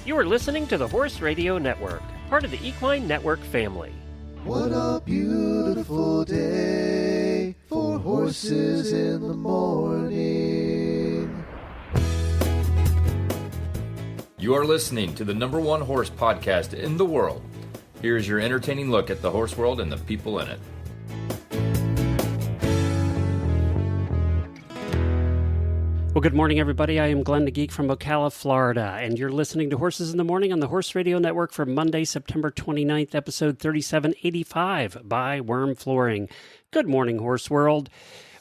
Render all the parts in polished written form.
You are listening to the Horse Radio Network, part of the Equine Network family. What a beautiful day for horses in the morning. You are listening to the #1 horse podcast in the world. Here is your entertaining look at the horse world and the people in it. Well, good morning, everybody. I am Glenn the Geek from Ocala, Florida, and you're listening to Horses in the Morning on the Horse Radio Network for Monday, September 29th, episode 3785 by WERM Flooring. Good morning, Horse World.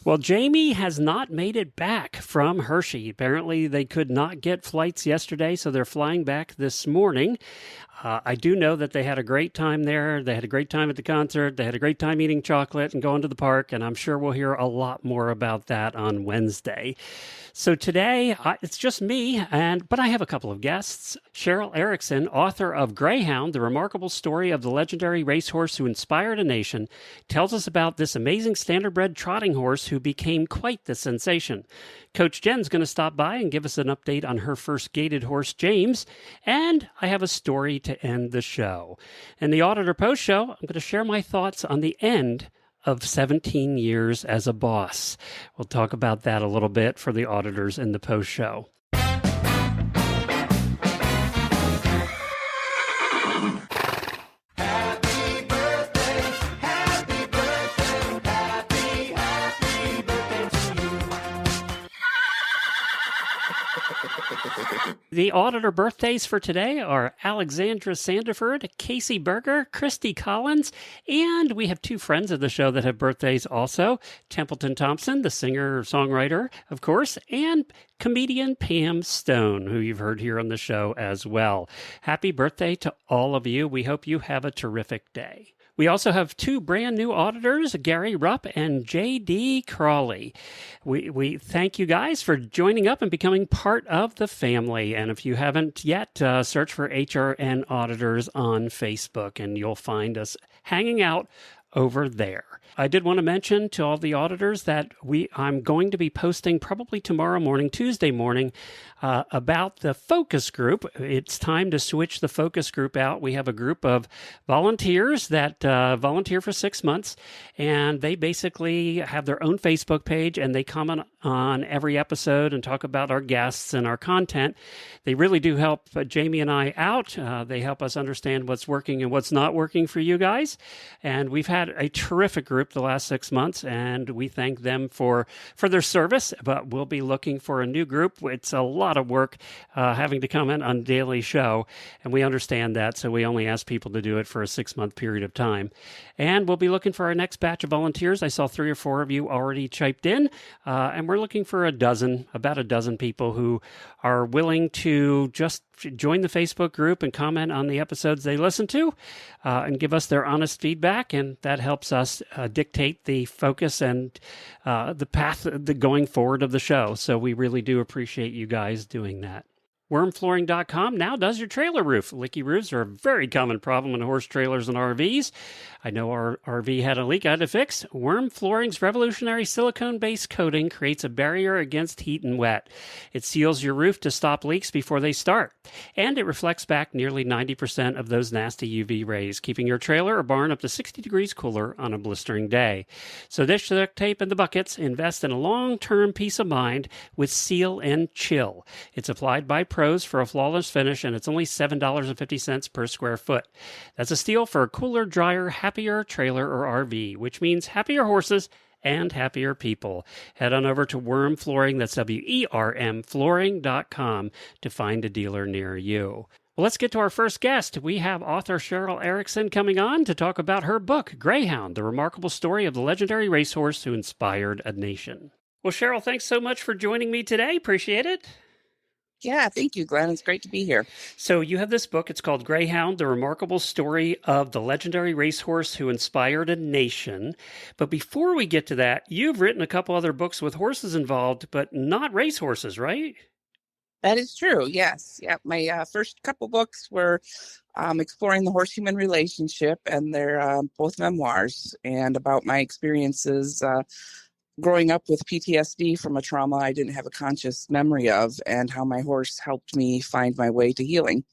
Well, Jamie has not made it back from Hershey. Apparently, they could not get flights yesterday, so they're flying back this morning. I do know that they had a great time there. They had a great time at the concert. They had a great time eating chocolate and going to the park, and I'm sure we'll hear a lot more about that on Wednesday. So today, it's just me, but I have a couple of guests. Cheryl Eriksen, author of Greyhound, the remarkable story of the legendary racehorse who inspired a nation, tells us about this amazing standardbred trotting horse who became quite the sensation. Coach Jenn's going to stop by and give us an update on her first gaited horse, James, and I have a story to end the show. In the Auditor Post Show, I'm going to share my thoughts on the end of 17 years as a boss. We'll talk about that a little bit for the auditors in the post show. The auditor birthdays for today are Alexandra Sandiford, Casey Berger, Christy Collins, and we have two friends of the show that have birthdays also. Templeton Thompson, the singer-songwriter, of course, and comedian Pam Stone, who you've heard here on the show as well. Happy birthday to all of you. We hope you have a terrific day. We also have two brand new auditors, Gary Rupp and J.D. Crawley. We thank you guys for joining up and becoming part of the family. And if you haven't yet, search for HRN Auditors on Facebook, and you'll find us hanging out over there. I did want to mention to all the auditors that I'm going to be posting probably tomorrow morning, Tuesday morning, about the focus group. It's time to switch the focus group out. We have a group of volunteers that volunteer for 6 months, and they basically have their own Facebook page, and they comment on every episode and talk about our guests and our content. They really do help Jamie and I out. They help us understand what's working and what's not working for you guys, and we've had a terrific group the last 6 months, and we thank them for their service, but we'll be looking for a new group. It's a lot of work having to comment on a daily show, and we understand that, so we only ask people to do it for a 6-month period of time. And we'll be looking for our next batch of volunteers. I saw 3 or 4 of you already chiped in, and we're looking for about a dozen people who are willing to just join the Facebook group and comment on the episodes they listen to and give us their honest feedback, and that helps us dictate the focus and the path going forward of the show. So we really do appreciate you guys doing that. WormFlooring.com now does your trailer roof. Leaky roofs are a very common problem in horse trailers and RVs. I know our RV had a leak I had to fix. WERM Flooring's revolutionary silicone-based coating creates a barrier against heat and wet. It seals your roof to stop leaks before they start. And it reflects back nearly 90% of those nasty UV rays, keeping your trailer or barn up to 60 degrees cooler on a blistering day. So ditch the duct tape and the buckets. Invest in a long-term peace of mind with Seal and Chill. It's applied by pros for a flawless finish, and it's only $7.50 per square foot. That's a steal for a cooler, drier, happier trailer or RV, which means happier horses and happier people. Head on over to WERM Flooring, that's WERM Flooring.com, to find a dealer near you. Well, let's get to our first guest. We have author Cheryl Eriksen coming on to talk about her book, Greyhound, the remarkable story of the legendary racehorse who inspired a nation. Well, Cheryl, thanks so much for joining me today. Appreciate it. Yeah, thank you, Glenn. It's great to be here. So you have this book. It's called Greyhound, the remarkable story of the legendary racehorse who inspired a nation. But before we get to that, you've written a couple other books with horses involved, but not racehorses, right? That is true, yes. Yeah, my first couple books were exploring the horse-human relationship, and they're both memoirs and about my experiences growing up with PTSD from a trauma I didn't have a conscious memory of, and how my horse helped me find my way to healing.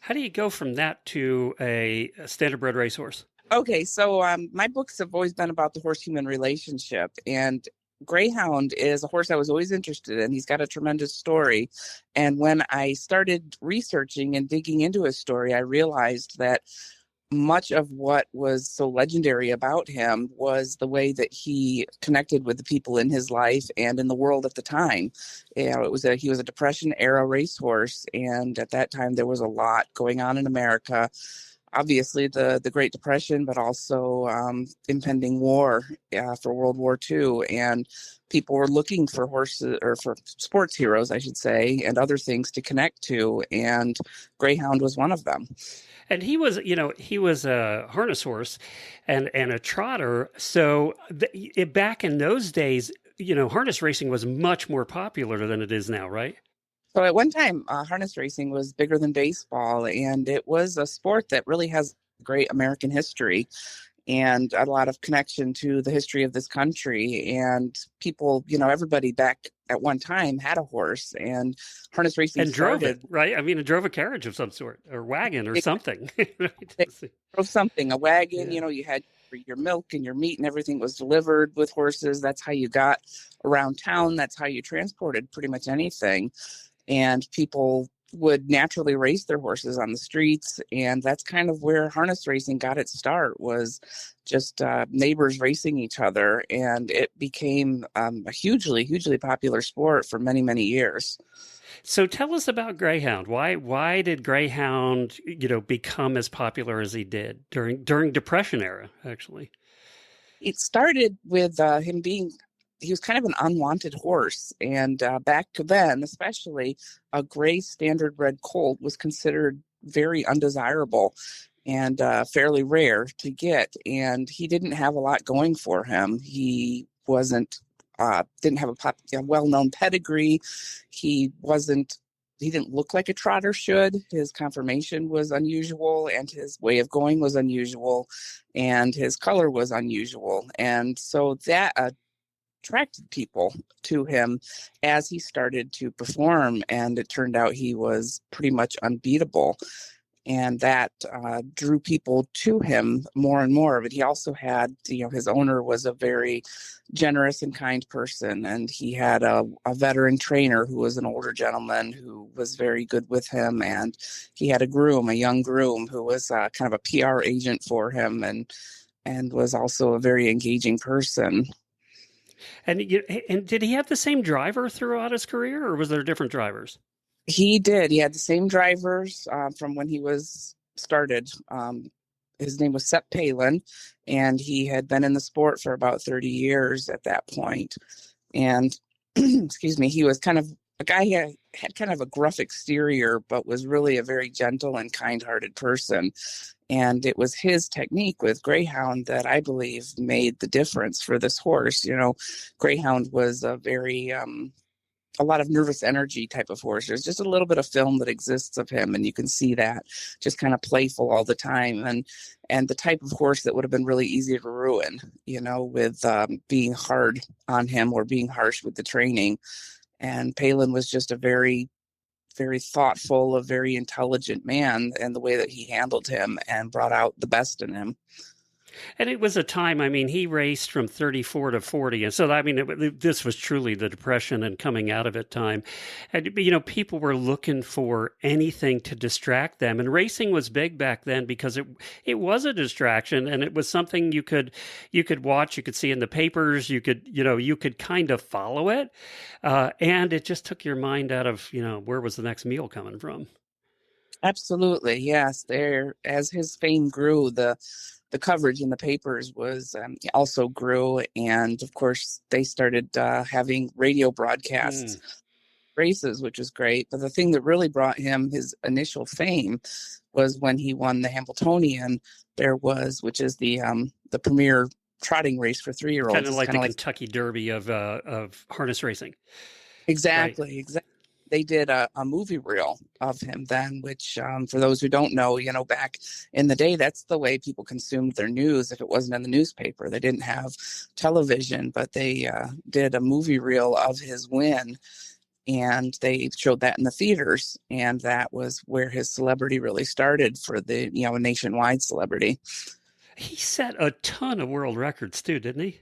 How do you go from that to a standardbred racehorse? Okay, so my books have always been about the horse-human relationship, and Greyhound is a horse I was always interested in. He's got a tremendous story, and when I started researching and digging into his story, I realized that much of what was so legendary about him was the way that he connected with the people in his life and in the world at the time. You know, he was a Depression era racehorse, and at that time there was a lot going on in America. Obviously, the Great Depression, but also impending war for World War II, and people were looking for horses, or for sports heroes, I should say, and other things to connect to, and Greyhound was one of them. And he was a harness horse and a trotter. So back in those days, harness racing was much more popular than it is now, right? So at one time, harness racing was bigger than baseball, and it was a sport that really has great American history and a lot of connection to the history of this country. And people, everybody back at one time had a horse, and harness racing drove it, right? I mean, it drove a carriage of some sort, or wagon, or something. Drove something, a wagon. Yeah. You had your milk and your meat and everything was delivered with horses. That's how you got around town. That's how you transported pretty much anything. And people would naturally race their horses on the streets, and that's kind of where harness racing got its start, was just neighbors racing each other, and it became a hugely popular sport for many years. So tell us about Greyhound. Why did Greyhound become as popular as he did during Depression era? Actually, it started with him being. He was kind of an unwanted horse. And back then, especially, a gray standardbred colt was considered very undesirable and fairly rare to get. And he didn't have a lot going for him. He didn't have a well-known pedigree. He didn't look like a trotter should. His conformation was unusual, and his way of going was unusual, and his color was unusual. And so that attracted people to him as he started to perform, and it turned out he was pretty much unbeatable, and that drew people to him more and more. But he also had, his owner was a very generous and kind person, and he had a veteran trainer who was an older gentleman who was very good with him, and he had a young groom who was kind of a PR agent for him, and was also a very engaging person. And did he have the same driver throughout his career, or was there different drivers? He did. He had the same drivers from when he was started. His name was Sepp Palin, and he had been in the sport for about 30 years at that point. And excuse me, he was kind of a guy who had kind of a gruff exterior, but was really a very gentle and kind-hearted person. And it was his technique with Greyhound that I believe made the difference for this horse. Greyhound was a lot of nervous energy type of horse. There's just a little bit of film that exists of him, and you can see that, just kind of playful all the time, and the type of horse that would have been really easy to ruin, with being hard on him or being harsh with the training. And Palin was just a very, very thoughtful, a very intelligent man, and the way that he handled him and brought out the best in him. And it was a time, he raced from 34 to 40. And so, this was truly the Depression and coming out of it time. And, people were looking for anything to distract them. And racing was big back then because it was a distraction, and it was something you could watch, you could see in the papers, you could kind of follow it. And it just took your mind out of, where was the next meal coming from? Absolutely. Yes. As his fame grew, the coverage in the papers was also grew. And of course, they started having radio broadcasts, races, which was great. But the thing that really brought him his initial fame was when he won the Hambletonian, which is the premier trotting race for 3-year-olds. Kind of like the Kentucky Derby of harness racing. Exactly. Right. Exactly. they did a movie reel of him then, which for those who don't know, back in the day, that's the way people consumed their news. If it wasn't in the newspaper, they didn't have television, but they did a movie reel of his win, and they showed that in the theaters. And that was where his celebrity really started for the, a nationwide celebrity. He set a ton of world records too, didn't he?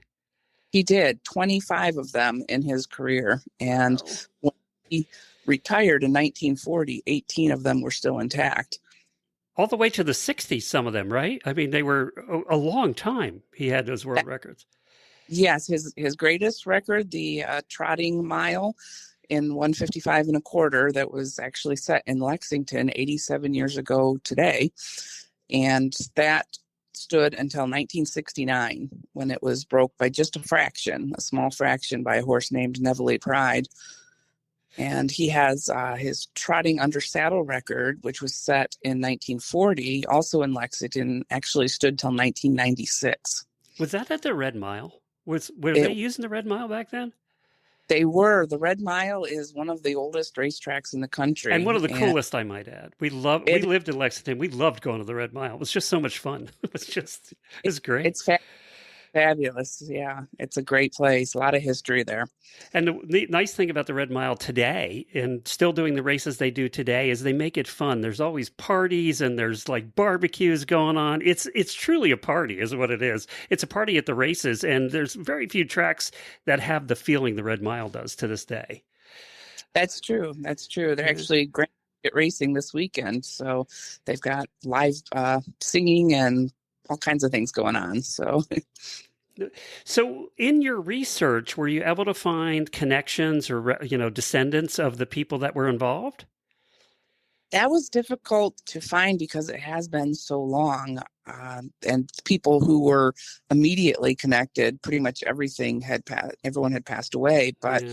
He did 25 of them in his career. And when he retired in 1940, 18 of them were still intact. All the way to the 60s, some of them, right? I mean, they were a long time he had those world records. Yes, his greatest record, the trotting mile in 155 and a quarter, that was actually set in Lexington 87 years ago today. And that stood until 1969, when it was broke by just a small fraction, by a horse named Neville Pride. And he has his trotting under saddle record, which was set in 1940, also in Lexington, actually stood till 1996. Was that at the Red Mile? Were they using the Red Mile back then? They were. The Red Mile is one of the oldest racetracks in the country. And one of the coolest, I might add. We lived in Lexington. We loved going to the Red Mile. It was just so much fun. It's great. It's fabulous. Yeah, it's a great place. A lot of history there. And the nice thing about the Red Mile today, and still doing the races they do today, is they make it fun. There's always parties and there's like barbecues going on. It's truly a party is what it is. It's a party at the races, and there's very few tracks that have the feeling the Red Mile does to this day. That's true. They're actually great at racing this weekend. So they've got live singing and all kinds of things going on. So in your research, were you able to find connections or, descendants of the people that were involved? That was difficult to find because it has been so long. And people who were immediately connected, pretty much everyone had passed away. But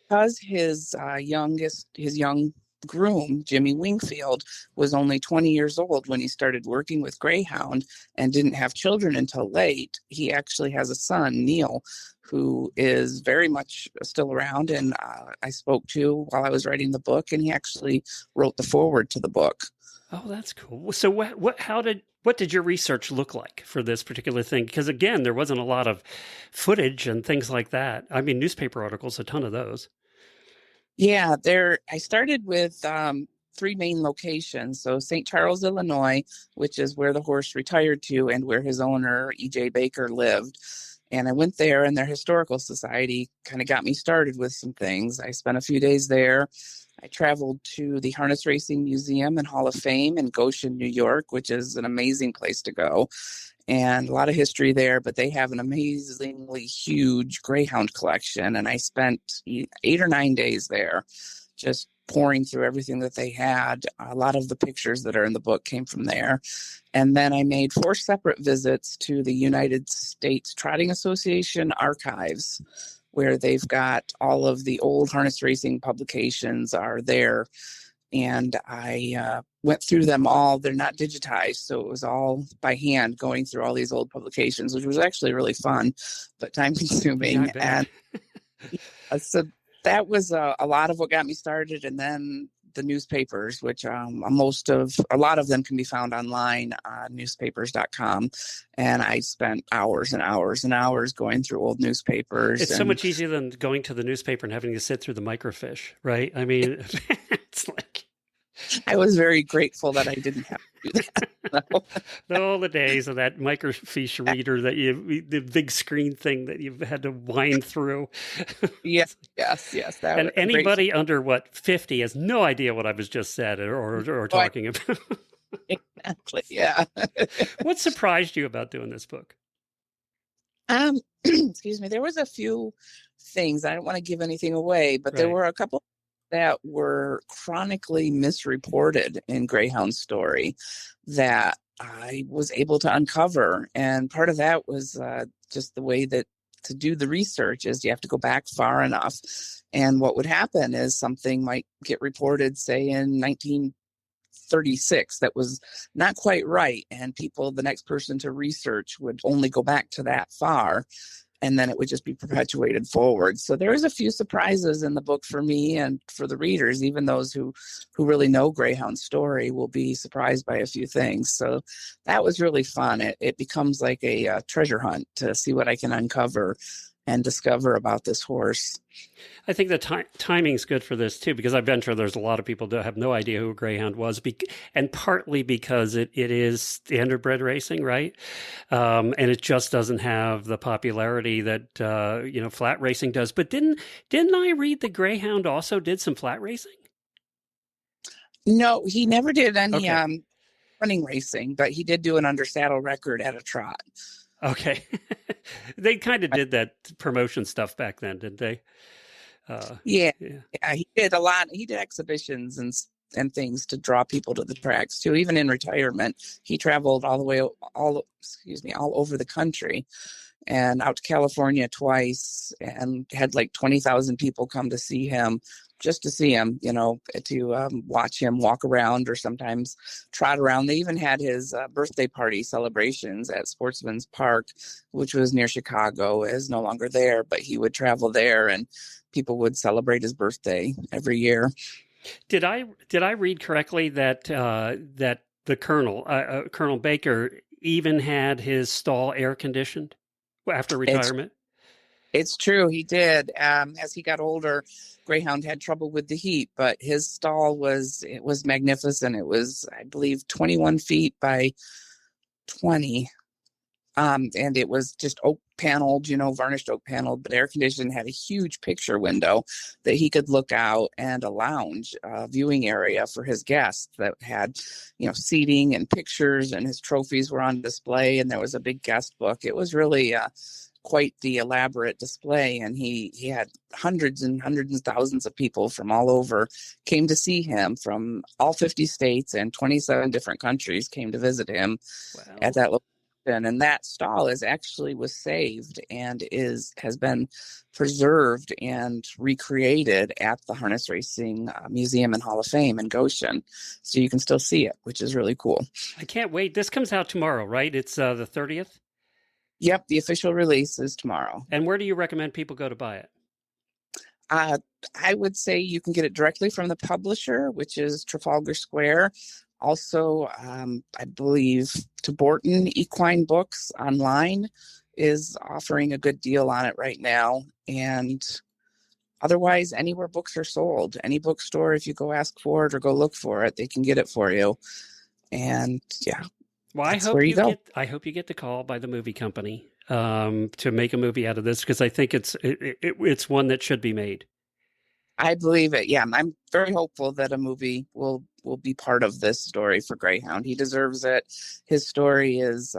because his young groom, Jimmy Wingfield, was only 20 years old when he started working with Greyhound and didn't have children until late, he actually has a son, Neil, who is very much still around, and I spoke to while I was writing the book, and he actually wrote the foreword to the book. Oh, that's cool. So what did your research look like for this particular thing? Because again, there wasn't a lot of footage and things like that. I mean, newspaper articles, a ton of those. Yeah, I started with three main locations. So St. Charles, Illinois, which is where the horse retired to and where his owner, E.J. Baker, lived. And I went there, and their historical society kind of got me started with some things. I spent a few days there. I traveled to the Harness Racing Museum and Hall of Fame in Goshen, New York, which is an amazing place to go. And a lot of history there, but they have an amazingly huge Greyhound collection. And I spent 8 or 9 days there just pouring through everything that they had. A lot of the pictures that are in the book came from there. And then I made 4 separate visits to the United States Trotting Association archives, where they've got all of the old harness racing publications are there. And I went through them all. They're not digitized, so it was all by hand going through all these old publications, which was actually really fun, but time consuming. And so that was a lot of what got me started. And then the newspapers, which a lot of them can be found online on newspapers.com. And I spent hours and hours and hours going through old newspapers. It's so much easier than going to the newspaper and having to sit through the microfiche, right? I mean, it's like, I was very grateful that I didn't have to do that. All the days of that microfiche reader the big screen thing that you've had to wind through. Yes. And anybody under 50 has no idea what I was just said or talking about. Exactly. Yeah. What surprised you about doing this book? Excuse me. There was a few things. I don't want to give anything away, but there were a couple that were chronically misreported in Greyhound's story that I was able to uncover. And part of that was just the way that to do the research is you have to go back far enough. And what would happen is something might get reported, say, in 1936 that was not quite right. And the next person to research would only go back to that far. and then it would just be perpetuated forward. So there was a few surprises in the book for me and for the readers. Even those who really know Greyhound's story will be surprised by a few things. So that was really fun. It becomes like a treasure hunt to see what I can uncover and discover about this horse. I think the timing's good for this too, because I venture there's a lot of people that have no idea who a Greyhound was, and partly because it is standardbred racing, right? And it just doesn't have the popularity that flat racing does. But didn't I read the Greyhound also did some flat racing? No, he never did any running racing, but he did do an under saddle record at a trot. Okay. They kind of did that promotion stuff back then, didn't they? Yeah, he did a lot. He did exhibitions and things to draw people to the tracks too. Even in retirement, he traveled all over the country and out to California twice, and had like 20,000 people come to see him, just to see him, to watch him walk around or sometimes trot around. They even had his birthday party celebrations at Sportsman's Park, which was near Chicago. It is no longer there, but he would travel there and people would celebrate his birthday every year. Did I read correctly that the Colonel Baker, even had his stall air conditioned after retirement? It's true. He did. As he got older, Greyhound had trouble with the heat, but his stall was magnificent. It was, I believe, 21 feet by 20. And it was just oak paneled, varnished oak paneled, but air conditioned, had a huge picture window that he could look out, and a lounge viewing area for his guests that had, seating and pictures, and his trophies were on display. And there was a big guest book. It was really quite the elaborate display. And he had hundreds and thousands of people from all over came to see him, from all 50 states and 27 different countries came to visit him. Wow. At that location. And that stall was saved and has been preserved and recreated at the Harness Racing Museum and Hall of Fame in Goshen. So you can still see it, which is really cool. I can't wait. This comes out tomorrow, right? It's the 30th? Yep, the official release is tomorrow. And where do you recommend people go to buy it? I would say you can get it directly from the publisher, which is Trafalgar Square. Also, I believe Borton Equine Books online is offering a good deal on it right now. And otherwise, anywhere books are sold, any bookstore, if you go ask for it or go look for it, they can get it for you. And yeah. Well, I hope you get the call by the movie company to make a movie out of this, because I think it's one that should be made. I believe it. Yeah, I'm very hopeful that a movie will be part of this story for Greyhound. He deserves it. His story is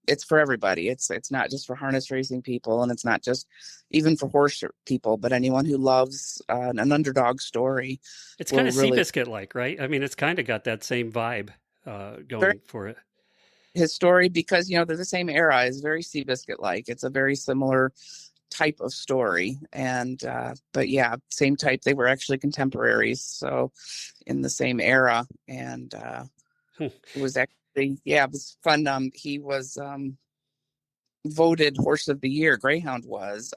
it's for everybody. It's not just for harness racing people, and it's not just even for horse people, but anyone who loves an underdog story. It's kind of Seabiscuit-like, right? I mean, it's kind of got that same vibe going for it. His story, because they're the same era, is very Seabiscuit-like. It's a very similar type of story, and but yeah, same type. They were actually contemporaries, so in the same era, and it was actually it was fun. He was voted Horse of the Year. Greyhound was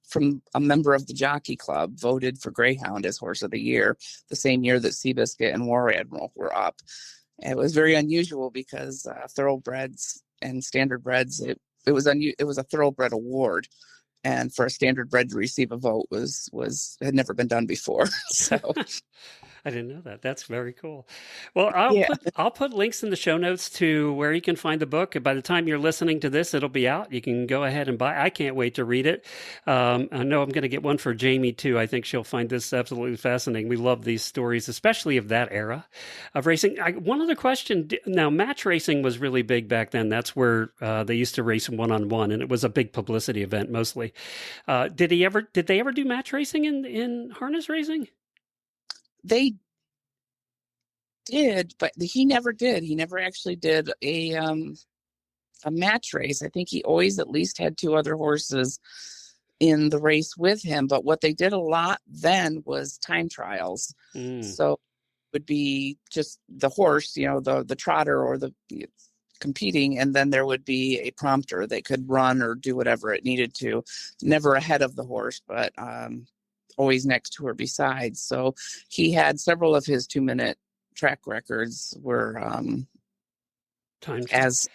from a member of the Jockey Club, voted for Greyhound as Horse of the Year the same year that Seabiscuit and War Admiral were up. It was very unusual because thoroughbreds and standardbreds, it was a thoroughbred award. And for a standardbred to receive a vote had never been done before. So I didn't know that. That's very cool. Well, I'll put links in the show notes to where you can find the book. By the time you're listening to this, it'll be out. You can go ahead and buy. I can't wait to read it. I know I'm going to get one for Jamie too. I think she'll find this absolutely fascinating. We love these stories, especially of that era of racing. One other question. Now, match racing was really big back then. That's where they used to race one-on-one, and it was a big publicity event mostly. Did they ever do match racing in harness racing? They did, but he never did. He never actually did a match race. I think he always at least had two other horses in the race with him. But what they did a lot then was time trials. So it would be just the horse, the trotter or the competing, and then there would be a prompter that could run or do whatever it needed to, never ahead of the horse, but always next to or besides. So he had several of his 2-minute track records were Time yes.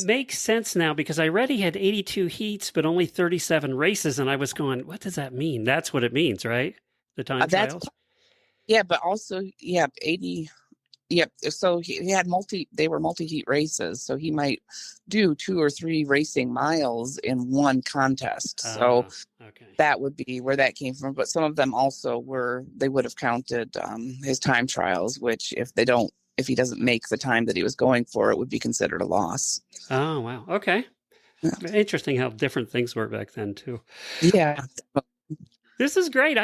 makes sense now, because I read he had 82 heats but only 37 races, and I was going, what does that mean? That's what it means, right? The time trials. Yeah, but also 80. Yep. So he had they were multi-heat races. So he might do 2 or 3 racing miles in one contest. So that would be where that came from. But some of them also they would have counted his time trials, which if he doesn't make the time that he was going for, it would be considered a loss. Oh, wow. Okay. Yeah. Interesting how different things were back then too. Yeah. This is great.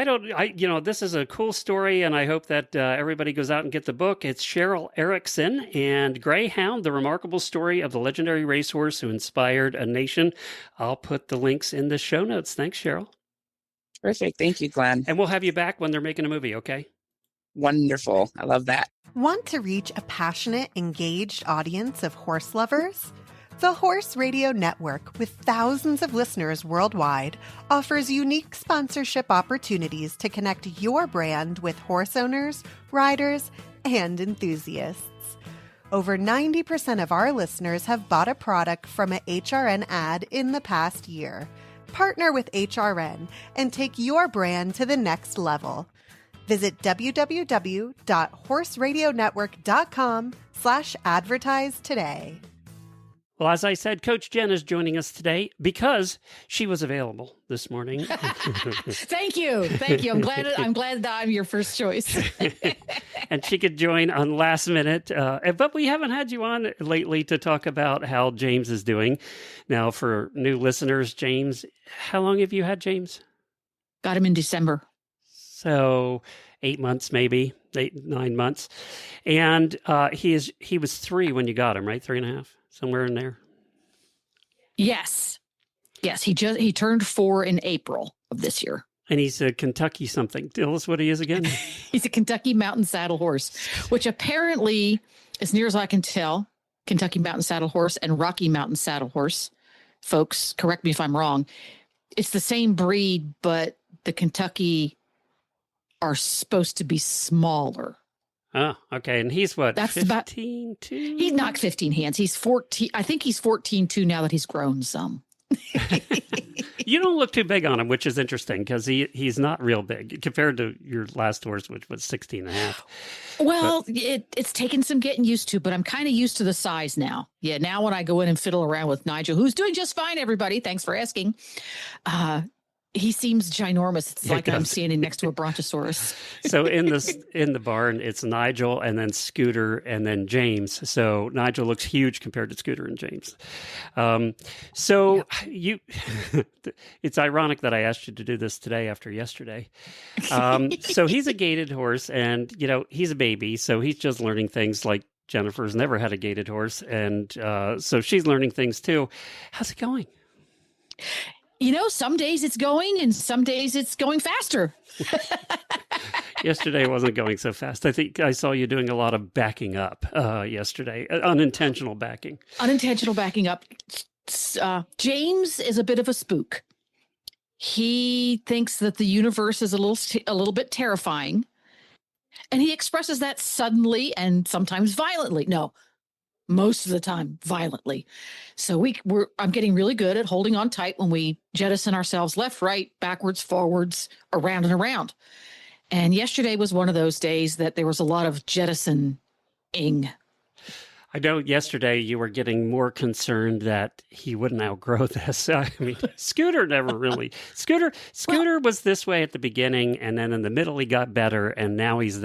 This is a cool story, and I hope that everybody goes out and get the book. It's Cheryl Eriksen and Greyhound, the remarkable story of the legendary racehorse who inspired a nation. I'll put the links in the show notes. Thanks, Cheryl. Perfect. Thank you, Glenn. And we'll have you back when they're making a movie, okay? Wonderful. I love that. Want to reach a passionate, engaged audience of horse lovers? The Horse Radio Network, with thousands of listeners worldwide, offers unique sponsorship opportunities to connect your brand with horse owners, riders, and enthusiasts. Over 90% of our listeners have bought a product from a HRN ad in the past year. Partner with HRN and take your brand to the next level. Visit www.horseradionetwork.com/advertise today. Well, as I said, Coach Jenn is joining us today because she was available this morning. Thank you. I'm glad that I'm your first choice. And she could join on last minute. But we haven't had you on lately to talk about how James is doing. Now, for new listeners, James, how long have you had James? Got him in December. So 8 months, maybe 9 months. And he was 3 when you got him, right? 3.5, somewhere in there. Yes. He turned 4 in April of this year. And he's a Kentucky something. Tell us what he is again. He's a Kentucky Mountain Saddle Horse, which apparently, as near as I can tell, Kentucky Mountain Saddle Horse and Rocky Mountain Saddle Horse, folks, correct me if I'm wrong, it's the same breed, but the Kentucky are supposed to be smaller. Oh, okay. And he's what? That's 15 too? He's not 15 hands. He's 14. I think he's 14 too now that he's grown some. You don't look too big on him, which is interesting because he's not real big compared to your last horse, which was 16.5. Well, it's taken some getting used to, but I'm kind of used to the size now. Yeah, now when I go in and fiddle around with Nigel, who's doing just fine, everybody, thanks for asking, he seems ginormous. It's like I'm standing next to a brontosaurus. So in the barn, it's Nigel and then Scooter and then James. So Nigel looks huge compared to Scooter and James. It's ironic that I asked you to do this today after yesterday. So he's a gaited horse, and he's a baby, so he's just learning things. Like Jennifer's never had a gaited horse, and so she's learning things too. How's it going? Some days it's going and some days it's going faster. Yesterday wasn't going so fast. I think I saw you doing a lot of backing up yesterday, unintentional backing. Unintentional backing up. James is a bit of a spook. He thinks that the universe is a little bit terrifying, and he expresses that suddenly and sometimes violently. No, most of the time violently. So I'm getting really good at holding on tight when we jettison ourselves left, right, backwards, forwards, around and around. And yesterday was one of those days that there was a lot of jettisoning. I know yesterday you were getting more concerned that he wouldn't outgrow this. I mean, Scooter never really. Scooter was this way at the beginning, and then in the middle he got better, and now he's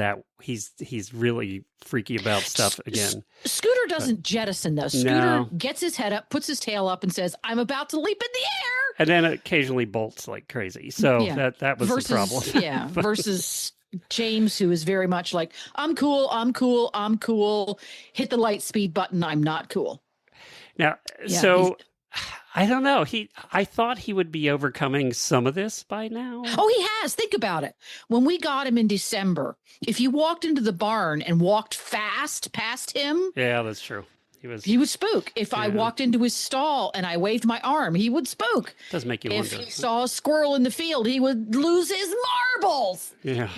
really freaky about stuff again. Scooter doesn't jettison though. Scooter gets his head up, puts his tail up, and says, "I'm about to leap in the air," and then occasionally bolts like crazy. So that was the problem. Yeah, versus James, who is very much like, I'm cool. Hit the light speed button. I'm not cool. Now, I don't know. I thought he would be overcoming some of this by now. Oh, he has. Think about it. When we got him in December, if you walked into the barn and walked fast past him. Yeah, that's true. He would spook. If I Yeah. walked into his stall and I waved my arm, he would spook. Does make you If wonder. he saw a squirrel in the field, he would lose his marbles. Yeah.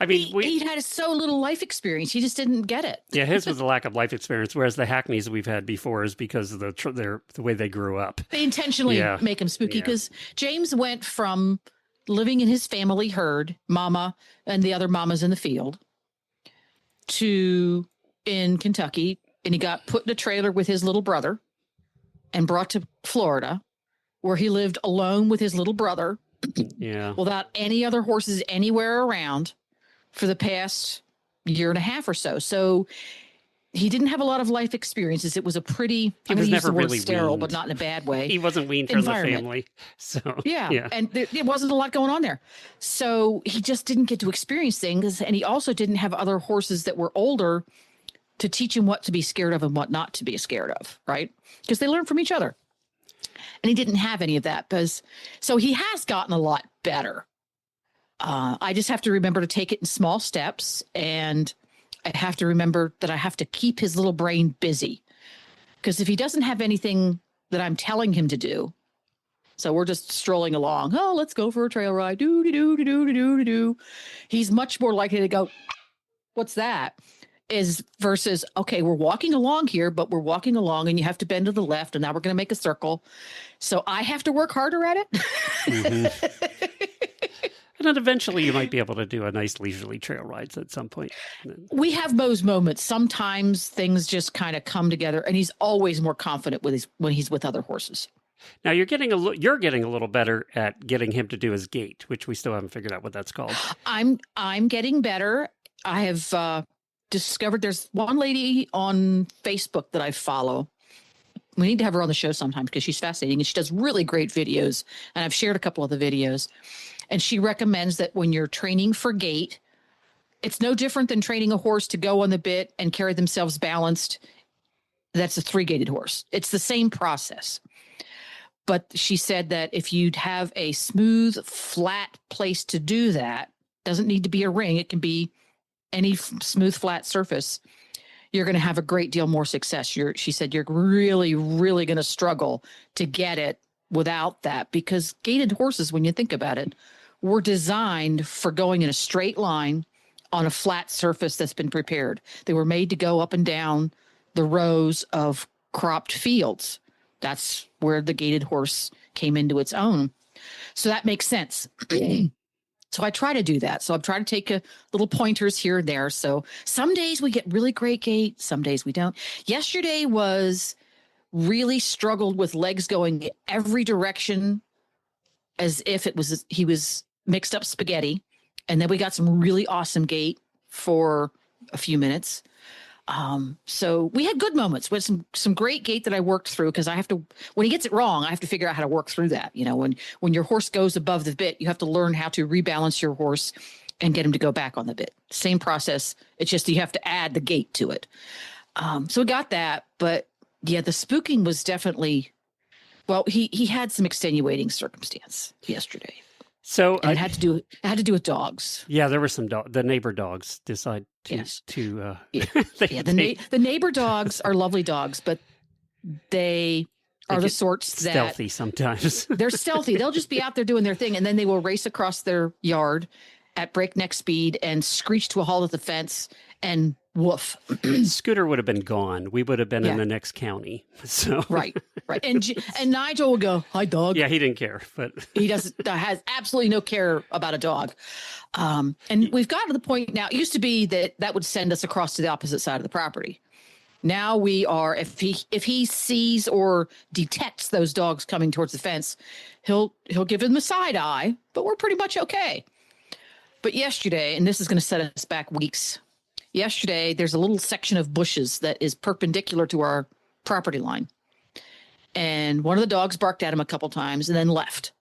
I mean, He had so little life experience. He just didn't get it. yeah, his was a lack of life experience, whereas the Hackneys we've had before is because of the way they grew up. They intentionally Yeah. make him spooky Yeah. because James went from living in his family herd, mama and the other mamas in the field, to in Kentucky, and he got put in a trailer with his little brother and brought to Florida, where he lived alone with his little brother Yeah. without any other horses anywhere around for the past year and a half or so. So he didn't have a lot of life experiences. It was a pretty, He I'm was going to use never the word really sterile, weaned. but not in a bad way. He wasn't weaned from the Environment. family. So, Yeah. And there wasn't a lot going on there. So he just didn't get to experience things. And he also didn't have other horses that were older to teach him what to be scared of and what not to be scared of, right? Because they learn from each other. And he didn't have any of that. So he has gotten a lot better. I just have to remember to take it in small steps. And I have to remember that I have to keep his little brain busy. Because if he doesn't have anything that I'm telling him to do, so we're just strolling along. Oh, let's go for a trail ride. Do, do, do, do, do, do, do. He's much more likely to go, what's that? Versus, okay, we're walking along here, but we're walking along and you have to bend to the left and now we're going to make a circle. So I have to work harder at it. Mhm. And then eventually you might be able to do a nice leisurely trail rides at some point. We have those moments. Sometimes things just kind of come together, and he's always more confident when he's with other horses. Now you're getting a little better at getting him to do his gait, which we still haven't figured out what that's called. I'm getting better. I have discovered there's one lady on Facebook that I follow. We need to have her on the show sometime because she's fascinating and she does really great videos. And I've shared a couple of the videos. And she recommends that when you're training for gait, it's no different than training a horse to go on the bit and carry themselves balanced. That's a 3-gaited horse. It's the same process. But she said that if you'd have a smooth, flat place to do that, doesn't need to be a ring. It can be any smooth, flat surface. You're going to have a great deal more success. She said you're really, really going to struggle to get it without that, because gaited horses, when you think about it, were designed for going in a straight line on a flat surface that's been prepared. They were made to go up and down the rows of cropped fields. That's where the gaited horse came into its own. So that makes sense. So I try to do that. So I'm trying to take little pointers here and there. So some days we get really great gait. Some days we don't. Yesterday was really struggled with legs going every direction as if he was mixed up spaghetti. And then we got some really awesome gait for a few minutes. So we had good moments with some great gait that I worked through, because when he gets it wrong, I have to figure out how to work through that. You know, when your horse goes above the bit, you have to learn how to rebalance your horse and get him to go back on the bit. Same process. It's just you have to add the gait to it. So we got that, but yeah, the spooking was definitely, well, he had some extenuating circumstance yesterday. So And it had to do with dogs. Yeah, there were some the neighbor dogs decide to Yes. to Yeah, the neighbor dogs are lovely dogs, but they are the get sorts that stealthy sometimes. they're stealthy. They'll just be out there doing their thing, and then they will race across their yard at breakneck speed and screech to a halt at the fence and woof. Scooter would have been gone. We would have been in Yeah. the next county. So Right. And Nigel will go, "Hi, dog." yeah, he didn't care, but He has absolutely no care about a dog. And we've got to the point now. It used to be that would send us across to the opposite side of the property. Now we are, if he sees or detects those dogs coming towards the fence, he'll give them a side eye, but we're pretty much okay. But yesterday, and this is going to set us back weeks. Yesterday, there's a little section of bushes that is perpendicular to our property line. And one of the dogs barked at him a couple times and then left.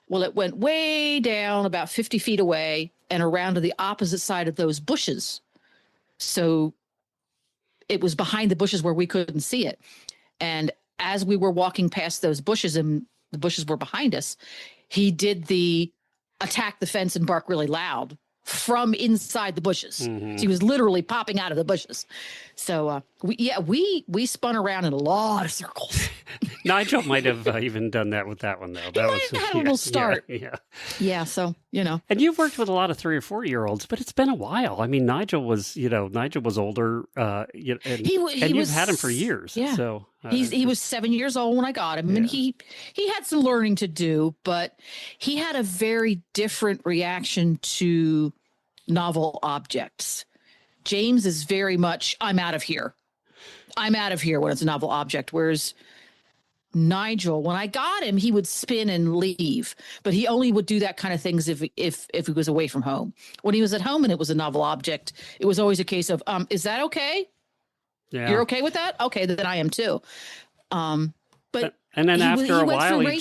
Well, it went way down about 50 feet away and around to the opposite side of those bushes. So it was behind the bushes where we couldn't see it. And as we were walking past those bushes and the bushes were behind us, he did the attack the fence and bark really loud from inside the bushes. Mhm. She was literally popping out of the bushes. So we spun around in a lot of circles. Nigel might have even done that with that one, though. He might have had a little start. Yeah. Yeah, so And you've worked with a lot of 3 or 4-year-olds, but it's been a while. I mean, Nigel was older, and you've had him for years. Yeah. So he was 7 years old when I got him, and he had some learning to do, but he had a very different reaction to novel objects. James is very much, I'm out of here. I'm out of here when it's a novel object. Whereas Nigel, when I got him, he would spin and leave, but he only would do that kind of things if he was away from home. When he was at home and it was a novel object, it was always a case of, is that okay? Yeah. You're okay with that? Okay, then I am too. But and then after a while, he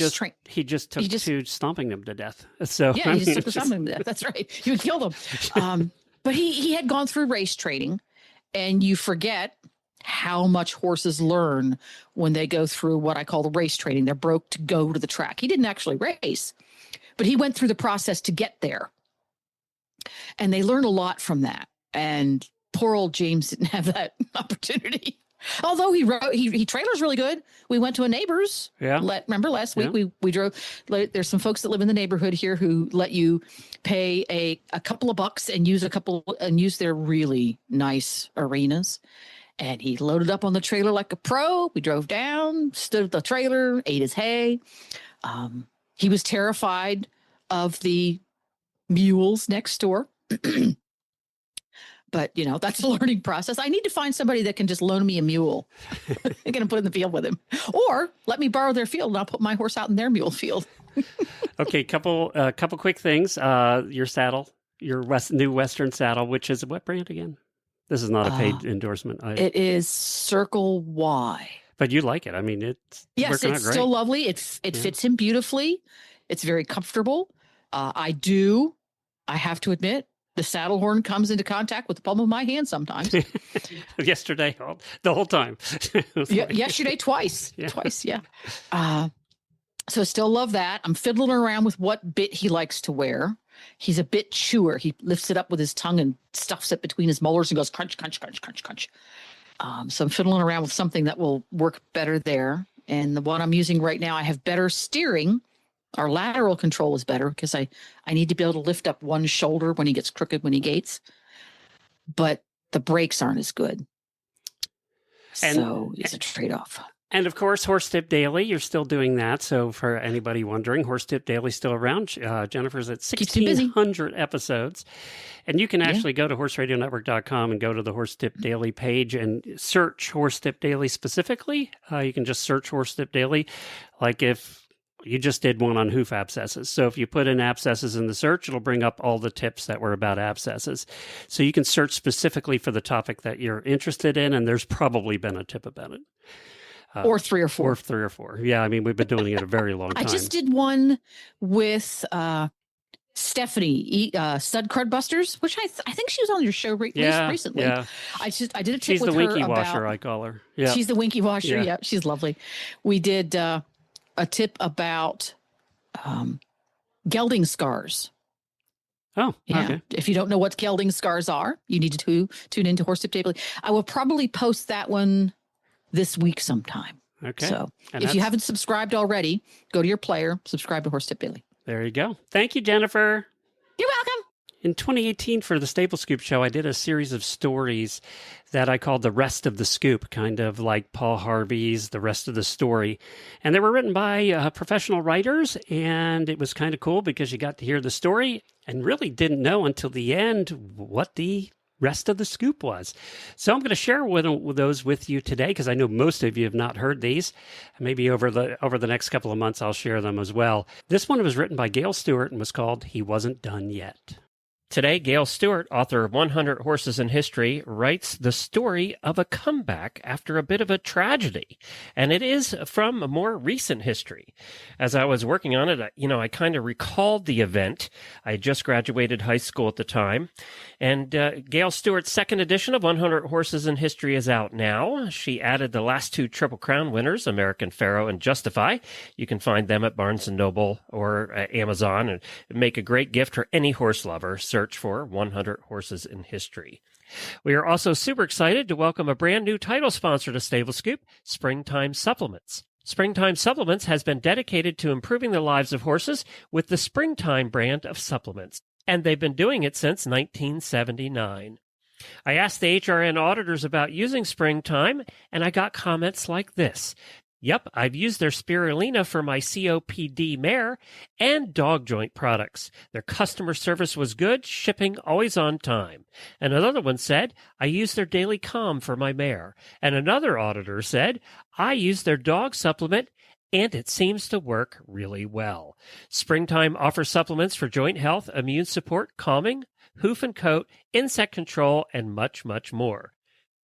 just took to to stomping them to death. So yeah, he just took to stomping them to death. That's right. He would kill them. But he had gone through race training, and you forget how much horses learn when they go through what I call the race training. They're broke to go to the track. He didn't actually race, but he went through the process to get there. And they learn a lot from that. And poor old James didn't have that opportunity. Although he trailers really good. We went to a neighbor's. Yeah. Remember last week we drove. There's some folks that live in the neighborhood here who let you pay a couple of bucks and use their really nice arenas. And he loaded up on the trailer like a pro. We drove down, stood at the trailer, ate his hay. He was terrified of the mules next door. But, that's a learning process. I need to find somebody that can just loan me a mule. I'm going to put in the field with him. Or let me borrow their field and I'll put my horse out in their mule field. Okay, couple quick things. Your saddle, your new Western saddle, which is what brand again? This is not a paid endorsement. It is Circle Y. But you like it. I mean, it's working out great. Still lovely. It fits him beautifully. It's very comfortable. I have to admit, the saddle horn comes into contact with the palm of my hand sometimes. Yesterday, the whole time. Yesterday, twice. Twice, yeah. So still love that. I'm fiddling around with what bit he likes to wear. He's a bit chewer. He lifts it up with his tongue and stuffs it between his molars and goes crunch, crunch, crunch, crunch, crunch. So I'm fiddling around with something that will work better there. And the one I'm using right now, I have better steering. Our lateral control is better because I need to be able to lift up one shoulder when he gets crooked when he gates. But the brakes aren't as good. So it's a trade-off. And of course, Horse Tip Daily, you're still doing that. So for anybody wondering, Horse Tip Daily still around. Jennifer's at 1,600 episodes. And you can actually go to horseradionetwork.com and go to the Horse Tip Daily page and search Horse Tip Daily specifically. You can just search Horse Tip Daily. Like if you just did one on hoof abscesses. So if you put in abscesses in the search, it'll bring up all the tips that were about abscesses. So you can search specifically for the topic that you're interested in, and there's probably been a tip about it. Or 3 or 4. Or 3 or 4. Yeah, I mean, we've been doing it a very long time. I just did one with Stephanie, Stud Crud Busters, which I think she was on your show recently. Yeah. I did a tip she's with the her winky about, washer, I call her. Yeah. She's the winky washer. Yeah, she's lovely. We did a tip about gelding scars. Oh, yeah. Okay. If you don't know what gelding scars are, you need to tune into Horse Tip Daily. I will probably post that one this week sometime. Okay. So if you haven't subscribed already, go to your player, subscribe to Horse Tip Daily. There you go. Thank you, Jennifer. You're welcome. In 2018, for the Stable Scoop Show, I did a series of stories that I called The Rest of the Scoop, kind of like Paul Harvey's The Rest of the Story. And they were written by professional writers, and it was kind of cool because you got to hear the story and really didn't know until the end what the rest of the scoop was. So I'm going to share those with you today because I know most of you have not heard these. Maybe over the next couple of months, I'll share them as well. This one was written by Gail Stewart and was called He Wasn't Done Yet. Today, Gail Stewart, author of 100 Horses in History, writes the story of a comeback after a bit of a tragedy. And it is from a more recent history. As I was working on it, I kind of recalled the event. I had just graduated high school at the time. And Gail Stewart's second edition of 100 Horses in History is out now. She added the last 2 Triple Crown winners, American Pharoah and Justify. You can find them at Barnes & Noble or Amazon and make a great gift for any horse lover. Search search for 100 Horses in History. We are also super excited to welcome a brand new title sponsor to Stable Scoop, Springtime Supplements. Springtime Supplements has been dedicated to improving the lives of horses with the Springtime brand of supplements, and they've been doing it since 1979. I asked the HRN auditors about using Springtime, and I got comments like this. Yep, I've used their spirulina for my COPD mare and dog joint products. Their customer service was good, shipping always on time. And another one said, I use their Daily Calm for my mare. And another auditor said, I use their dog supplement and it seems to work really well. Springtime offers supplements for joint health, immune support, calming, hoof and coat, insect control, and much, much more.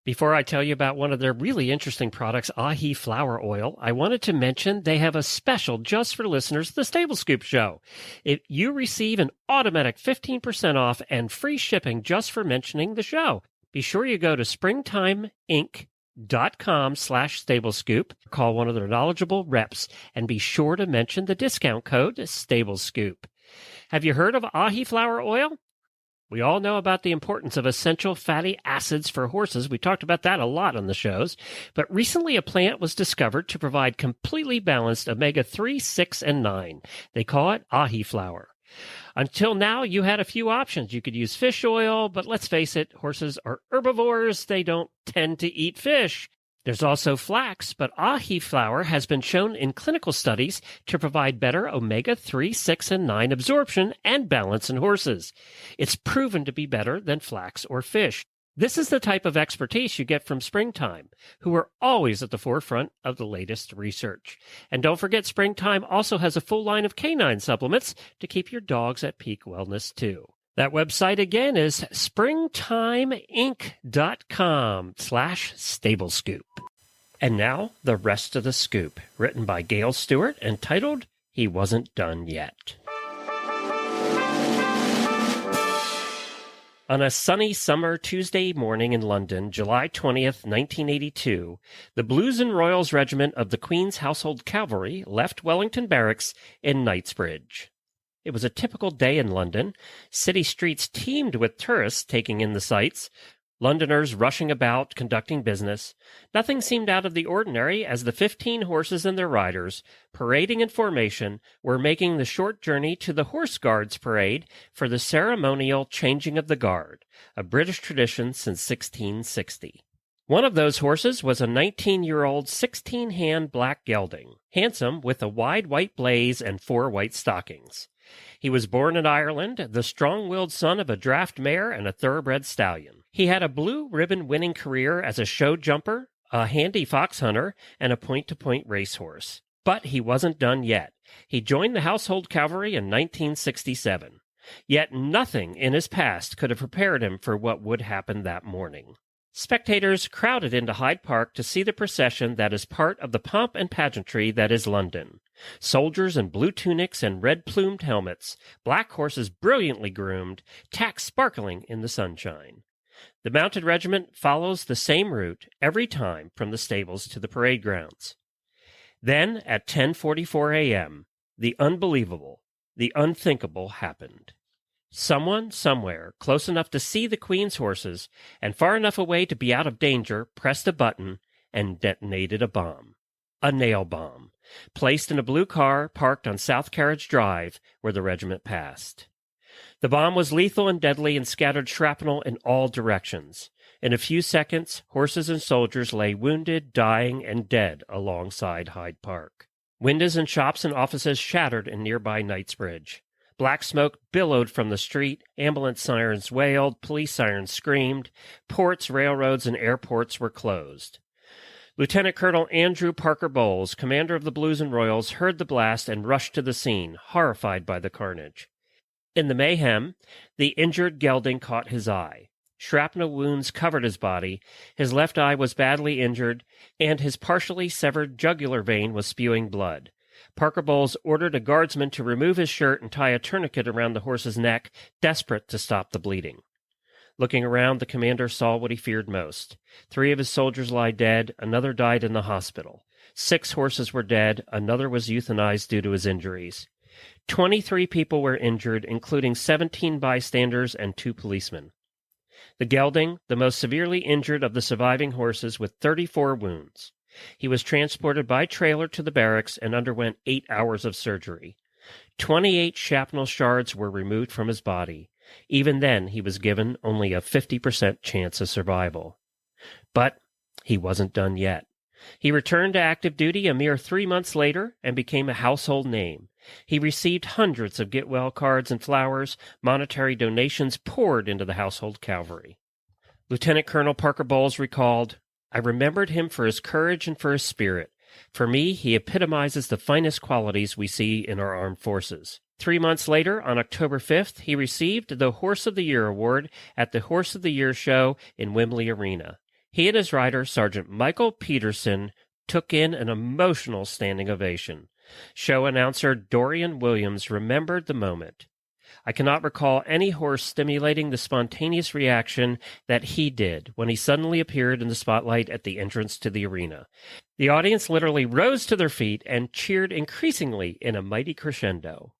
Before I tell you about one of their really interesting products, Ahi Flower Oil, I wanted to mention they have a special just for listeners of the Stable Scoop Show. If you receive an automatic 15% off and free shipping just for mentioning the show, be sure you go to springtimeinc.com/stablescoop, call one of their knowledgeable reps, and be sure to mention the discount code StableScoop. Have you heard of Ahi Flower Oil? We all know about the importance of essential fatty acids for horses. We talked about that a lot on the shows. But recently a plant was discovered to provide completely balanced omega-3, 6, and 9. They call it Ahi flour. Until now, you had a few options. You could use fish oil, but let's face it, horses are herbivores. They don't tend to eat fish. There's also flax, but Ahi flour has been shown in clinical studies to provide better omega-3, 6, and 9 absorption and balance in horses. It's proven to be better than flax or fish. This is the type of expertise you get from Springtime, who are always at the forefront of the latest research. And don't forget, Springtime also has a full line of canine supplements to keep your dogs at peak wellness, too. That website again is springtimeinc.com/stablescoop. And now, the rest of the scoop, written by Gail Stewart and titled, He Wasn't Done Yet. On a sunny summer Tuesday morning in London, July 20th, 1982, the Blues and Royals Regiment of the Queen's Household Cavalry left Wellington Barracks in Knightsbridge. It was a typical day in London. City streets teemed with tourists taking in the sights, Londoners rushing about, conducting business. Nothing seemed out of the ordinary as the 15 horses and their riders, parading in formation, were making the short journey to the Horse Guards Parade for the ceremonial changing of the guard, a British tradition since 1660. One of those horses was a 19-year-old 16-hand black gelding, handsome with a wide white blaze and 4 white stockings. He was born in Ireland, the strong-willed son of a draft mare and a thoroughbred stallion. He had a blue ribbon winning career as a show jumper, a handy fox hunter, and a point-to-point racehorse. But he wasn't done yet. He joined the Household Cavalry in 1967. Yet nothing in his past could have prepared him for what would happen that morning. Spectators crowded into Hyde Park to see the procession that is part of the pomp and pageantry that is London. Soldiers in blue tunics and red-plumed helmets, black horses brilliantly groomed, tacks sparkling in the sunshine. The mounted regiment follows the same route every time from the stables to the parade grounds. Then, at 10:44 a.m., the unbelievable, the unthinkable happened. Someone, somewhere, close enough to see the Queen's horses, and far enough away to be out of danger, pressed a button and detonated a bomb. A nail bomb, placed in a blue car parked on South Carriage Drive, where the regiment passed. The bomb was lethal and deadly and scattered shrapnel in all directions. In a few seconds, horses and soldiers lay wounded, dying, and dead alongside Hyde Park. Windows and shops and offices shattered in nearby Knightsbridge. Black smoke billowed from the street, ambulance sirens wailed, police sirens screamed, ports, railroads, and airports were closed. Lieutenant Colonel Andrew Parker Bowles, commander of the Blues and Royals, heard the blast and rushed to the scene, horrified by the carnage. In the mayhem, the injured gelding caught his eye. Shrapnel wounds covered his body, his left eye was badly injured, and his partially severed jugular vein was spewing blood. Parker Bowles ordered a guardsman to remove his shirt and tie a tourniquet around the horse's neck, desperate to stop the bleeding. Looking around, the commander saw what he feared most. 3 of his soldiers lie dead, another died in the hospital. 6 horses were dead, another was euthanized due to his injuries. 23 people were injured, including 17 bystanders and 2 policemen. The gelding, the most severely injured of the surviving horses with 34 wounds. He was transported by trailer to the barracks and underwent 8 hours of surgery. 28 shrapnel shards were removed from his body. Even then, he was given only a 50% chance of survival. But he wasn't done yet. He returned to active duty a mere 3 months later and became a household name. He received hundreds of get-well cards and flowers. Monetary donations poured into the household cavalry. Lieutenant Colonel Parker Bowles recalled, "I remembered him for his courage and for his spirit. For me, he epitomizes the finest qualities we see in our armed forces." 3 months later, on October 5th, he received the Horse of the Year award at the Horse of the Year show in Wembley Arena. He and his rider, Sergeant Michael Peterson, took in an emotional standing ovation. Show announcer Dorian Williams remembered the moment. "I cannot recall any horse stimulating the spontaneous reaction that he did when he suddenly appeared in the spotlight at the entrance to the arena. The audience literally rose to their feet and cheered increasingly in a mighty crescendo."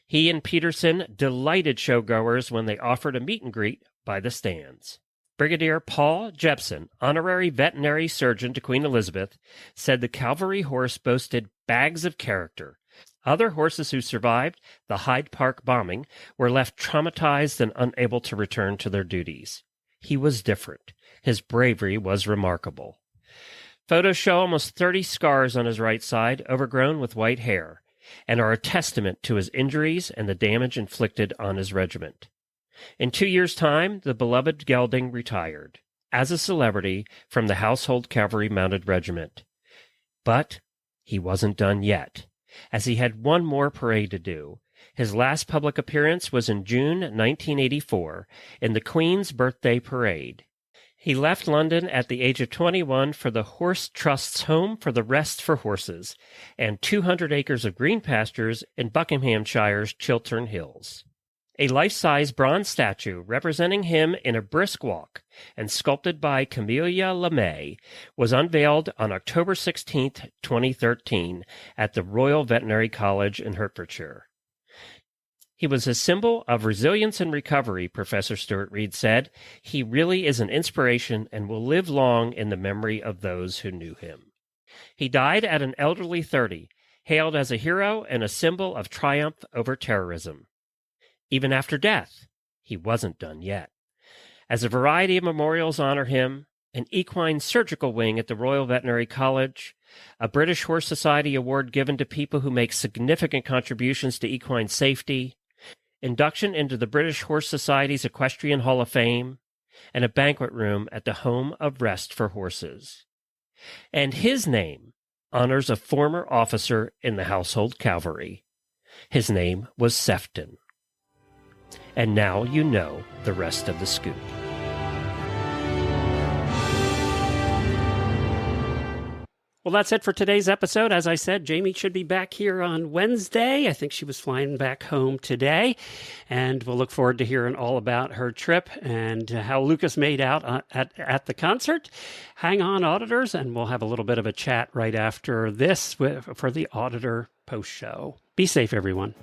He and Peterson delighted showgoers when they offered a meet and greet by the stands. Brigadier Paul Jepson, honorary veterinary surgeon to Queen Elizabeth, said the cavalry horse boasted bags of character. Other horses who survived the Hyde Park bombing were left traumatized and unable to return to their duties. He was different. His bravery was remarkable. Photos show almost 30 scars on his right side, overgrown with white hair, and are a testament to his injuries and the damage inflicted on his regiment. In 2 years' time, the beloved gelding retired, as a celebrity, from the Household Cavalry Mounted Regiment. But he wasn't done yet, as he had one more parade to do. His last public appearance was in June 1984 in the Queen's Birthday Parade. He left London at the age of 21 for the Horse Trust's Home for the Rest for Horses and 200 acres of green pastures in Buckinghamshire's Chiltern Hills. A life-size bronze statue representing him in a brisk walk and sculpted by Camelia LeMay was unveiled on October 16, 2013 at the Royal Veterinary College in Hertfordshire. "He was a symbol of resilience and recovery," Professor Stuart Reed said. "He really is an inspiration and will live long in the memory of those who knew him." He died at an elderly 30, hailed as a hero and a symbol of triumph over terrorism. Even after death, he wasn't done yet. As a variety of memorials honor him, an equine surgical wing at the Royal Veterinary College, a British Horse Society award given to people who make significant contributions to equine safety, induction into the British Horse Society's Equestrian Hall of Fame, and a banquet room at the Home of Rest for Horses. And his name honors a former officer in the Household Cavalry. His name was Sefton. And now you know the rest of the scoop. Well, that's it for today's episode. As I said, Jamie should be back here on Wednesday. I think she was flying back home today. And we'll look forward to hearing all about her trip and how Lucas made out at the concert. Hang on, auditors, and we'll have a little bit of a chat right after this for the Auditor post show. Be safe, everyone.